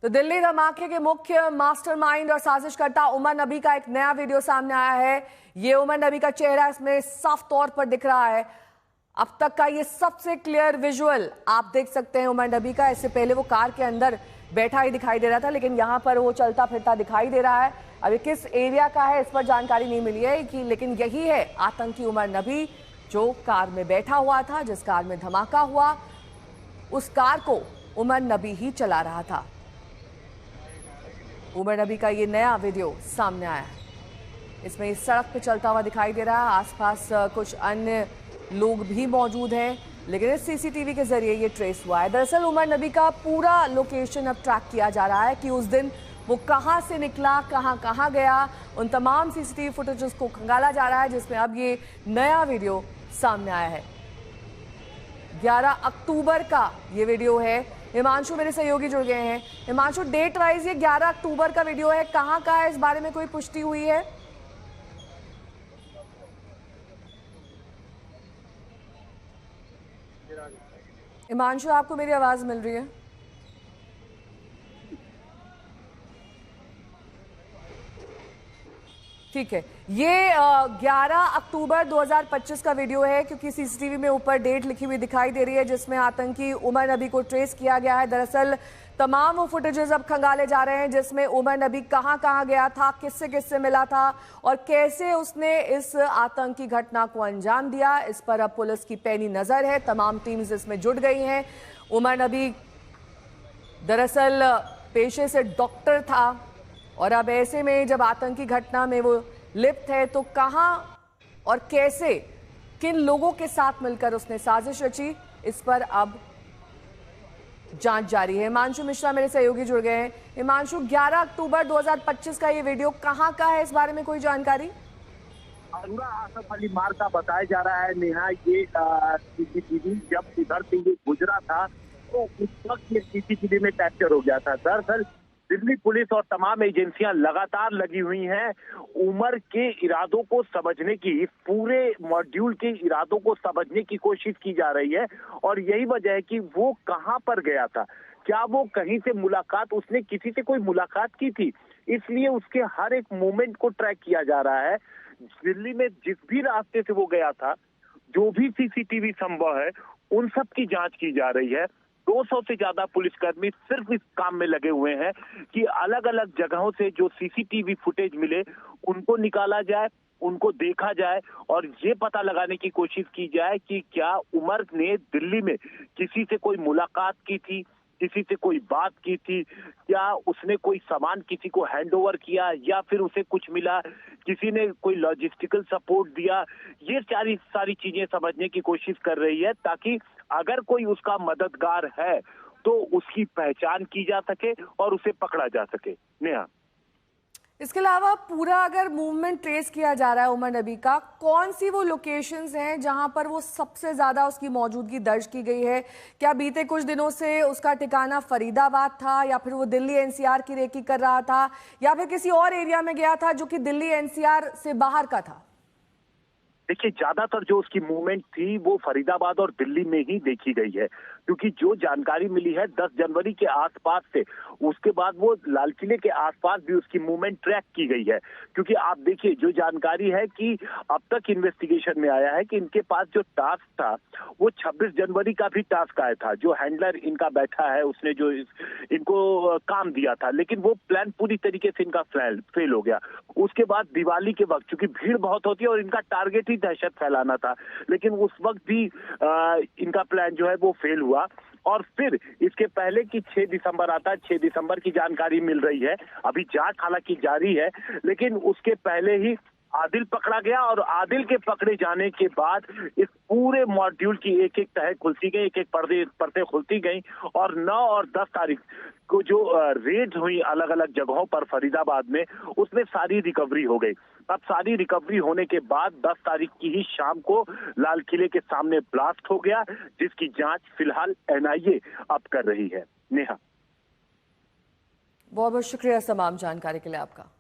तो दिल्ली धमाके के मुख्य मास्टरमाइंड और साजिशकर्ता उमर नबी का एक नया वीडियो सामने आया है। ये उमर नबी का चेहरा इसमें साफ तौर पर दिख रहा है। अब तक का ये सबसे क्लियर विजुअल आप देख सकते हैं उमर नबी का। इससे पहले वो कार के अंदर बैठा ही दिखाई दे रहा था, लेकिन यहाँ पर वो चलता फिरता दिखाई दे रहा है। अभी किस एरिया का है इस पर जानकारी नहीं मिली है कि, लेकिन यही है आतंकी उमर नबी जो कार में बैठा हुआ था। जिस कार में धमाका हुआ उस कार को उमर नबी ही चला रहा था। उमर नबी का ये नया वीडियो सामने आया है। इसमें इस सड़क पे चलता हुआ दिखाई दे रहा है। आसपास कुछ अन्य लोग भी मौजूद हैं, लेकिन इस सीसीटीवी के जरिए ये ट्रेस हुआ है। दरअसल उमर नबी का पूरा लोकेशन अब ट्रैक किया जा रहा है कि उस दिन वो कहां से निकला, कहां गया। उन तमाम सीसीटीवी फुटेजेस को खंगाला जा रहा है, जिसमें अब ये नया वीडियो सामने आया है। 11 अक्टूबर का ये वीडियो है। हिमांशु मेरे सहयोगी जुड़ गए हैं। हिमांशु, डेट वाइज ये 11 अक्टूबर का वीडियो है, कहां का है, इस बारे में कोई पुष्टि हुई है? हिमांशु, आपको मेरी आवाज मिल रही है? ठीक है, ये 11 अक्टूबर 2025 का वीडियो है, क्योंकि सीसीटीवी में ऊपर डेट लिखी हुई दिखाई दे रही है, जिसमें आतंकी उमर नबी को ट्रेस किया गया है। दरअसल तमाम वो फुटेजेस अब खंगाले जा रहे हैं, जिसमें उमर नबी कहां गया था, किससे किससे मिला था और कैसे उसने इस आतंकी घटना को अंजाम दिया। इस पर अब पुलिस की पैनी नजर है, तमाम टीम्स इसमें जुट गई हैं। उमर नबी दरअसल पेशे से डॉक्टर था और अब ऐसे में जब आतंकी घटना में वो लिप्त है, तो कहां और कैसे, किन लोगों के साथ मिलकर उसने साजिश रची, इस पर अब जांच जारी है। हिमांशु मिश्रा मेरे सहयोगी जुड़ गए हैं। हिमांशु, 11 अक्टूबर 2025 का ये वीडियो कहां का है, इस बारे में कोई जानकारी? अरुणा आसफ अली मार्ग का बताया जा रहा है। नेहा, ये सीसीटीवी जब उधर से ये गुजरा था तो उस वक्त ये सीसीटीवी में कैप्चर हो गया था। दरअसल दिल्ली पुलिस और तमाम एजेंसियां लगातार लगी हुई हैं उमर के इरादों को समझने की, पूरे मॉड्यूल के इरादों को समझने की कोशिश की जा रही है। और यही वजह है कि वो कहां पर गया था, क्या वो कहीं से मुलाकात, उसने किसी से कोई मुलाकात की थी, इसलिए उसके हर एक मूवमेंट को ट्रैक किया जा रहा है। दिल्ली में जिस भी रास्ते से वो गया था, जो भी सीसीटीवी संभव है, उन सब की जांच की जा रही है। 200 से ज्यादा पुलिसकर्मी सिर्फ इस काम में लगे हुए हैं कि अलग अलग जगहों से जो सीसीटीवी फुटेज मिले उनको निकाला जाए, उनको देखा जाए और ये पता लगाने की कोशिश की जाए कि क्या उमर ने दिल्ली में किसी से कोई मुलाकात की थी, किसी से कोई बात की थी, क्या उसने कोई सामान किसी को हैंड ओवर किया या फिर उसे कुछ मिला, किसी ने कोई लॉजिस्टिकल सपोर्ट दिया। ये सारी चीजें समझने की कोशिश कर रही है, ताकि अगर कोई उसका मददगार है तो उसकी पहचान की जा सके और उसे पकड़ा जा सके। नेहा, इसके अलावा पूरा अगर मूवमेंट ट्रेस किया जा रहा है उमर नबी का, कौन सी वो लोकेशंस हैं जहां पर वो सबसे ज्यादा उसकी मौजूदगी दर्ज की गई है? क्या बीते कुछ दिनों से उसका ठिकाना फरीदाबाद था, या फिर वो दिल्ली एनसीआर की रेकी कर रहा था, या फिर किसी और एरिया में गया था जो कि दिल्ली एनसीआर से बाहर का था? देखिए, ज्यादातर जो उसकी मूवमेंट थी वो फरीदाबाद और दिल्ली में ही देखी गई है, क्योंकि जो जानकारी मिली है 10 जनवरी के आसपास से, उसके बाद वो लाल किले के आसपास भी उसकी मूवमेंट ट्रैक की गई है। क्योंकि आप देखिए, जो जानकारी है कि अब तक इन्वेस्टिगेशन में आया है कि इनके पास जो टास्क था वो 26 जनवरी का भी टास्क आया था। जो हैंडलर इनका बैठा है उसने जो इनको काम दिया था, लेकिन वो प्लान पूरी तरीके से इनका फेल हो गया। उसके बाद दिवाली के वक्त, चूंकि भीड़ बहुत होती है और इनका टारगेट दहशत फैलाना था, लेकिन उस वक्त भी इनका प्लान जो है वो फेल हुआ। और फिर इसके पहले कि 6 दिसंबर आता है, 6 दिसंबर की जानकारी मिल रही है, अभी जांच हालांकि जारी है, लेकिन उसके पहले ही आदिल पकड़ा गया और आदिल के पकड़े जाने के बाद इस पूरे मॉड्यूल की एक एक तह खुलती गई, एक एक परतें खुलती गई और 9 और 10 तारीख को जो रेड हुई अलग अलग जगहों पर फरीदाबाद में, उसमें सारी रिकवरी हो गई। अब सारी रिकवरी होने के बाद 10 तारीख की ही शाम को लाल किले के सामने ब्लास्ट हो गया, जिसकी जांच फिलहाल एनआईए अब कर रही है। नेहा, बहुत बहुत शुक्रिया तमाम जानकारी के लिए आपका।